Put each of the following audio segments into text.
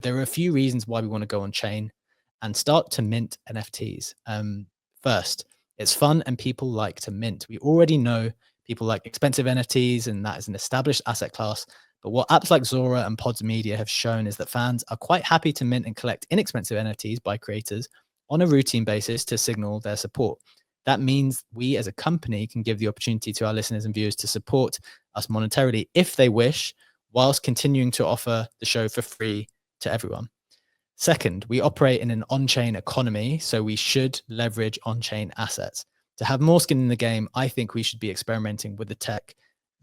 there are a few reasons why we want to go on chain and start to mint NFTs. First, it's fun and people like to mint. We already know people like expensive NFTs, and that is an established asset class. But what apps like Zora and Pods Media have shown is that fans are quite happy to mint and collect inexpensive NFTs by creators on a routine basis to signal their support. That means we as a company can give the opportunity to our listeners and viewers to support us monetarily if they wish, whilst continuing to offer the show for free to everyone. Second, we operate in an on-chain economy, so we should leverage on-chain assets. To have more skin in the game, I think we should be experimenting with the tech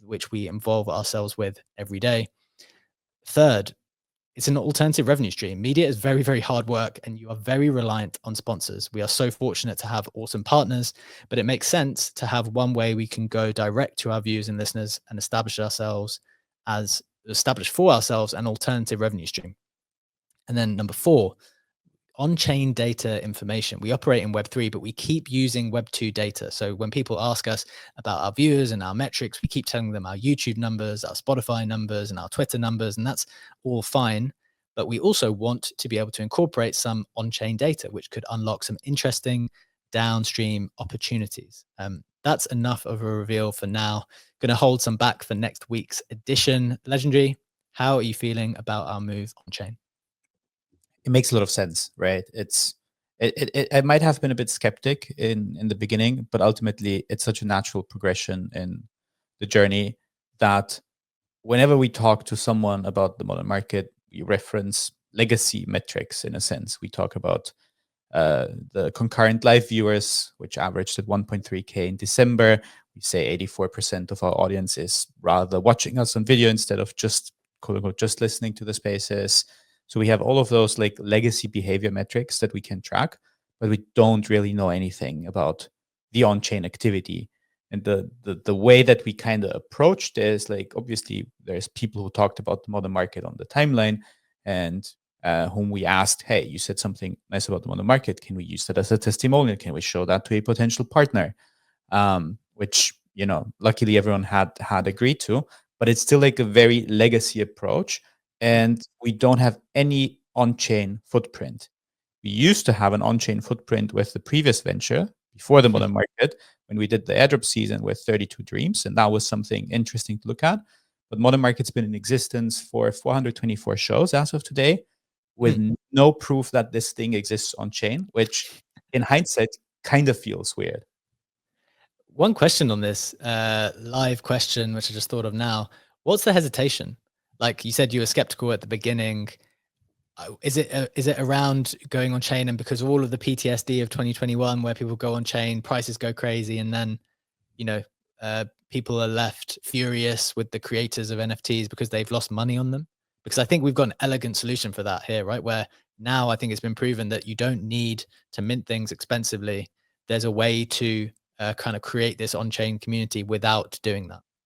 which we involve ourselves with every day. Third, it's an alternative revenue stream. Media is very, very hard work, and you are very reliant on sponsors. We are so fortunate to have awesome partners, but it makes sense to have one way we can go direct to our viewers and listeners and establish for ourselves an alternative revenue stream. And then number 4, on-chain data information. We operate in Web3, but we keep using Web2 data. So when people ask us about our viewers and our metrics, we keep telling them our YouTube numbers, our Spotify numbers, and our Twitter numbers, and that's all fine. But we also want to be able to incorporate some on-chain data, which could unlock some interesting downstream opportunities. That's enough of a reveal for now. Going to hold some back for next week's edition. Legendary, how are you feeling about our move on-chain? It makes a lot of sense, right? I might have been a bit skeptic in the beginning, but ultimately it's such a natural progression in the journey that whenever we talk to someone about the modern market, we reference legacy metrics in a sense. We talk about the concurrent live viewers, which averaged at 1.3K in December. We say 84% of our audience is rather watching us on video instead of just, quote unquote, just listening to the spaces. So we have all of those like legacy behavior metrics that we can track, but we don't really know anything about the on-chain activity. And the way that we kind of approach this, like obviously there's people who talked about the modern market on the timeline and whom we asked, hey, you said something nice about the modern market. Can we use that as a testimonial? Can we show that to a potential partner? Which, you know, luckily everyone had agreed to, but it's still like a very legacy approach. And we don't have any on-chain footprint. We used to have an on-chain footprint with the previous venture before the modern market when we did the airdrop season with 32 Dreams, and that was something interesting to look at. But modern market's been in existence for 424 shows as of today, with no proof that this thing exists on-chain, which in hindsight kind of feels weird. One question on this live question, which I just thought of now. What's the hesitation? Like you said, you were skeptical at the beginning. Is it around going on chain, and because of all of the PTSD of 2021 where people go on chain, prices go crazy, and then, you know, people are left furious with the creators of NFTs because they've lost money on them? Because I think we've got an elegant solution for that here, right? Where now I think it's been proven that you don't need to mint things expensively. There's a way to kind of create this on-chain community without doing that.